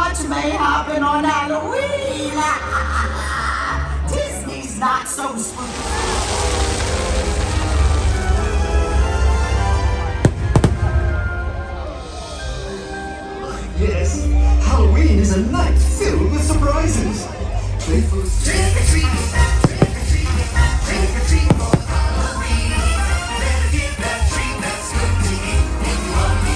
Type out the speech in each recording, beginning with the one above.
much may happen on Halloween. Disney's not so spooky. Yes, Halloween is a night filled with surprises. Playful trick or treat, trick or treat, trick or treat for Halloween. Better get that treat that's good to eat if you want me.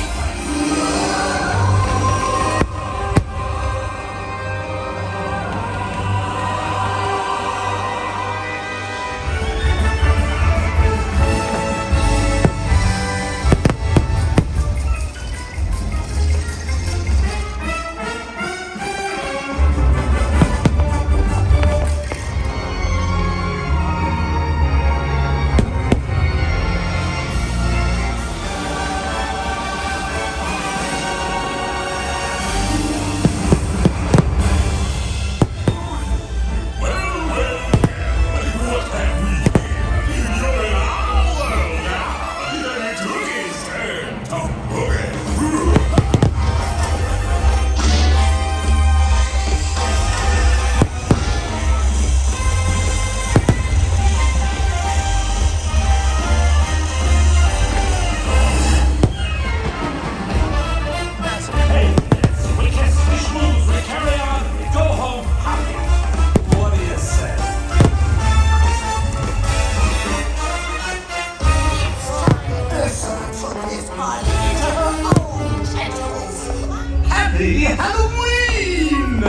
Happy Halloween!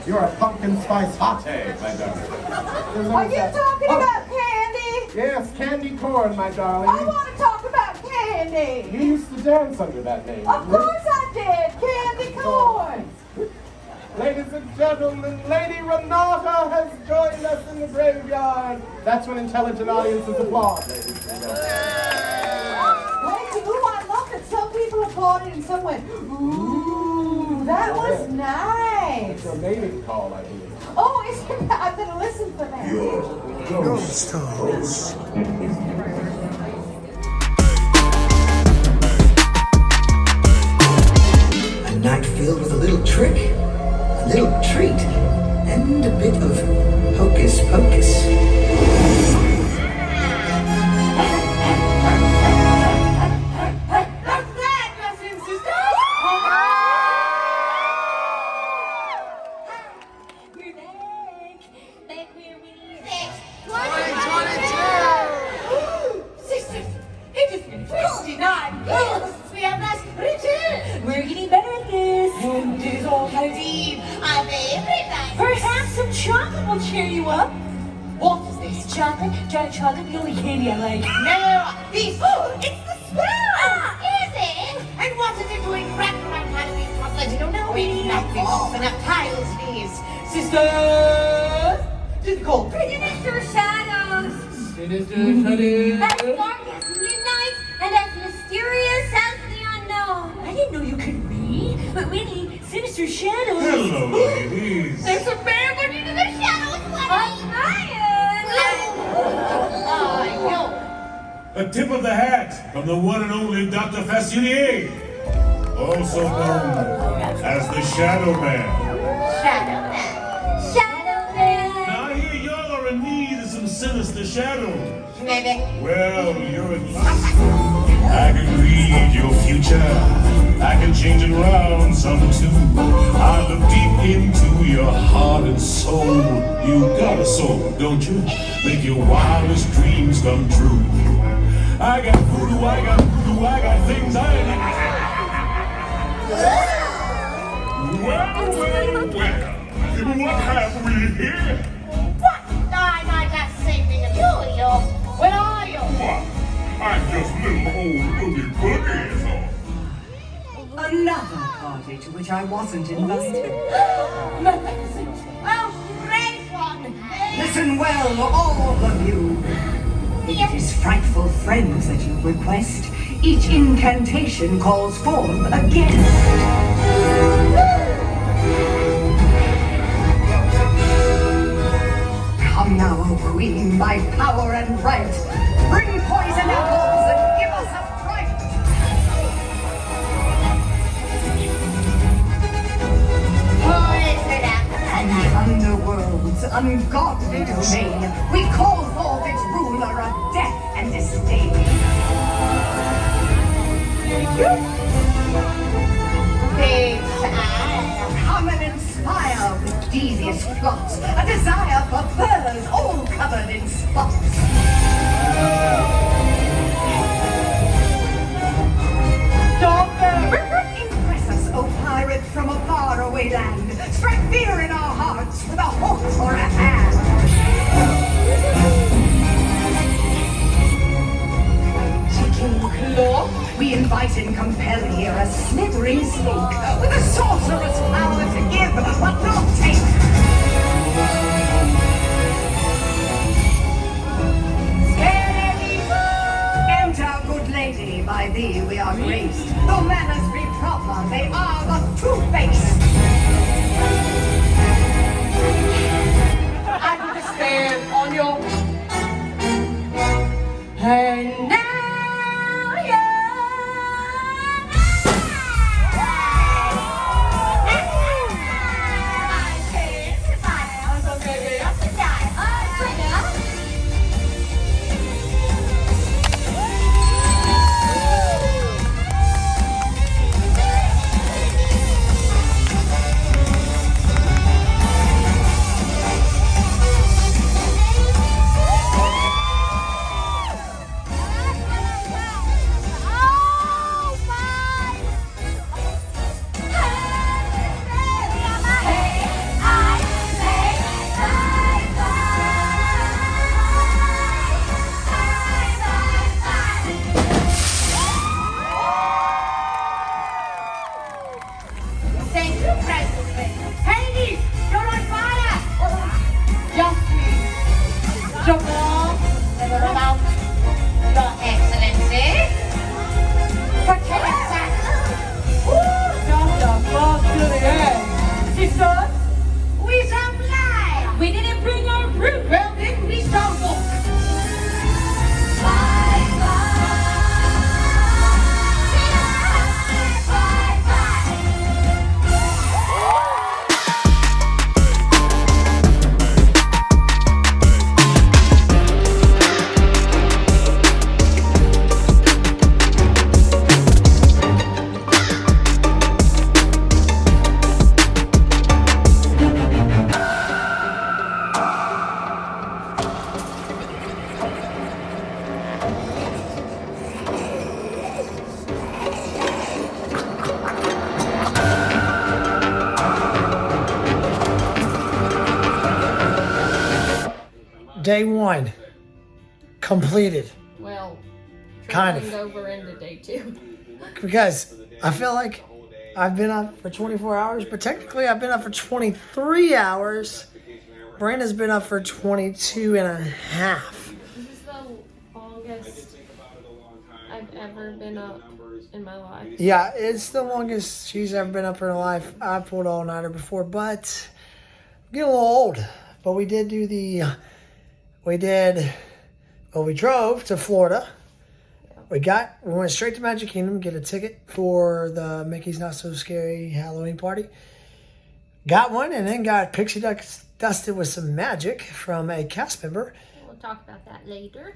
You're a pumpkin spice latte, my darling. Are you talking about candy? Yes, candy corn, my darling. I want to talk about candy. You used to dance under that name. Of course I did. Candy corn. Ladies and gentlemen, Lady Renata has joined us in the graveyard. That's when intelligent audiences applaud, ladies and gentlemen. Lady, ooh, I love that some people applauded and some went, ooh, that was nice. It's your mating call, I believe. Oh, is it? I'm going to listen for that. Ghost Tones. A night filled with a little trick, a little treat, and a bit of hocus pocus. We're getting better at this. And it is all Halloween. I'm everybody. Perhaps some chocolate will cheer you up. What is this? Chocolate? Chocolate, the only candy I like. No, this. Oh, it's the smell. Ah. Is it? And what is it doing wrapped around Halloween chocolate? I don't know, We've Winnie. not been open up tiles, please. Sisters! To the cold. Sinister shadows. As dark as midnight and as mysterious as the unknown. I didn't know you could read. But Winnie, sinister shadows. Hello, ladies. There's a bear running into the shadows. I know. A tip of the hat from the one and only Dr. Facilier, also known as the Shadow Man. Shadow Man. Shadow Man. Now I hear y'all are in need of some sinister shadows. Maybe. Well, you're in luck. I can read your future. I can change it around some too. I look deep into your heart and soul. You got a soul, don't you? Make your wildest dreams come true. I got voodoo, I got voodoo, I got things Well. What have we here? What? I'm not just thinking of you. Where are you? What? I'm just little old Oogie Boogie, so. Another party to which I wasn't invited. Magnificent. Oh, great one. Listen well, all of you. It is frightful friends that you request. Each incantation calls forth a guest. Come now, O Queen, by power and right. Bring poison apples and give us a fright. Poison apple. From the underworld's ungodly domain, we call forth its ruler of death and disdain. Big eye. Come and inspire with devious plots, a desire for furs all covered in spots. Impress us, O pirate, from a faraway land. Strike fear in our hearts with a hook or a hand. We invite and compel here a slithering snake with a sorcerer's power to give but not take. Enter, good lady, by thee we are graced. Though manners be proper, they are but two-faced. I can stand on your. And now thank you, President. Hades, you're on fire! Just please. Jump off. Never about Your Excellency. Protect that. Just a ball to the head. Sister, We shall fly. We didn't bring our fruit. Well, then we shall walk. Day one completed. Well, Kind of. trickling over into day 2. Because I feel like I've been up for 24 hours, but technically I've been up for 23 hours. Brandon's been up for 22 and a half. This is the longest I've ever been up in my life. Yeah, it's the longest she's ever been up in her life. I pulled all-nighter before, but I'm getting a little old. But we did do we drove to Florida. We went straight to Magic Kingdom, get a ticket for the Mickey's Not So Scary Halloween party. Got one, and then got pixie dusted with some magic from a cast member. We'll talk about that later.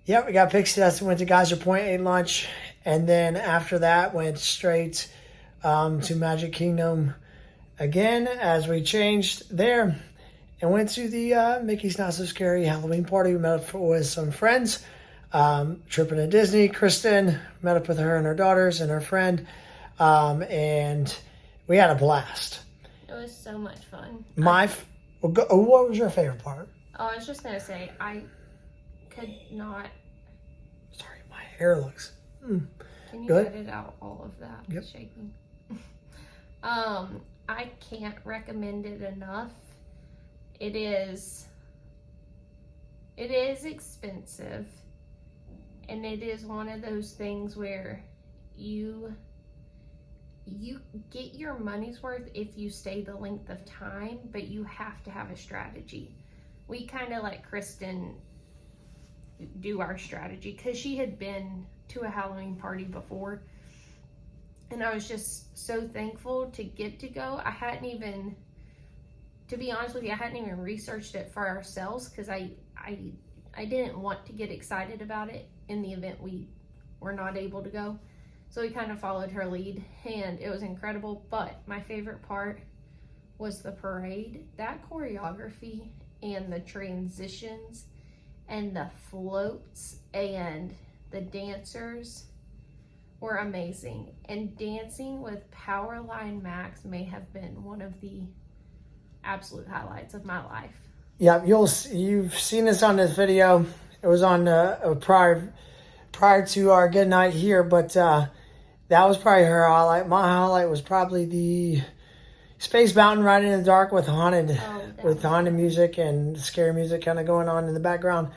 Yeah, we got pixie dusted, went to Geyser Point, ate lunch, and then after that went straight to Magic Kingdom again as we changed there and went to the Mickey's Not So Scary Halloween party. We met up with some friends, tripping to Disney. Kristen met up with her and her daughters and her friend. and we had a blast. It was so much fun. What was your favorite part? Oh, I was just going to say, I could not... Sorry, my hair looks... Can you good. edit out all of that Yep. shaking? I can't recommend it enough. It is expensive, and it is one of those things where you get your money's worth if you stay the length of time, but you have to have a strategy. We kind of let Kristen do our strategy because she had been to a Halloween party before, and I was just so thankful to get to go. I hadn't even, to be honest with you, I hadn't even researched it for ourselves because I didn't want to get excited about it in the event we were not able to go. So we kind of followed her lead, and it was incredible. But my favorite part was the parade. That choreography and the transitions and the floats and the dancers were amazing. And dancing with Powerline Max may have been one of the absolute highlights of my life. Yeah, you've seen this on this video. It was on prior to our good night here, but that was probably her highlight. My highlight was probably the Space Mountain Riding in the Dark with haunted music and scary music kind of going on in the background.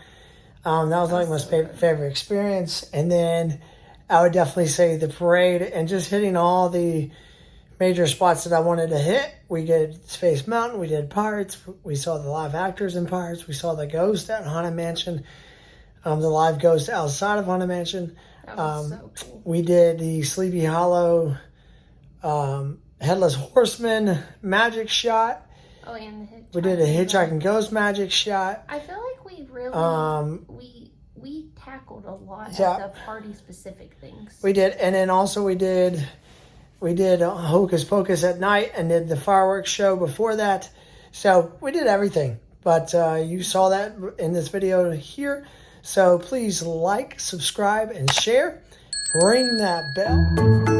That was like my favorite experience. And then I would definitely say the parade and just hitting all the major spots that I wanted to hit. We did Space Mountain, we did Pirates, we saw the live actors in Pirates, we saw the ghost at Haunted Mansion, the live ghost outside of Haunted Mansion. That was so cool. We did the Sleepy Hollow Headless Horseman magic shot. Oh, and the hitchhiking. We did a Hitchhiking Ghost magic shot. I feel like we really we tackled a lot Yeah. of the party specific things. We did, and then also we did Hocus Pocus at night and did the fireworks show before that. So we did everything, but you saw that in this video here. So please like, subscribe, and share. Ring that bell.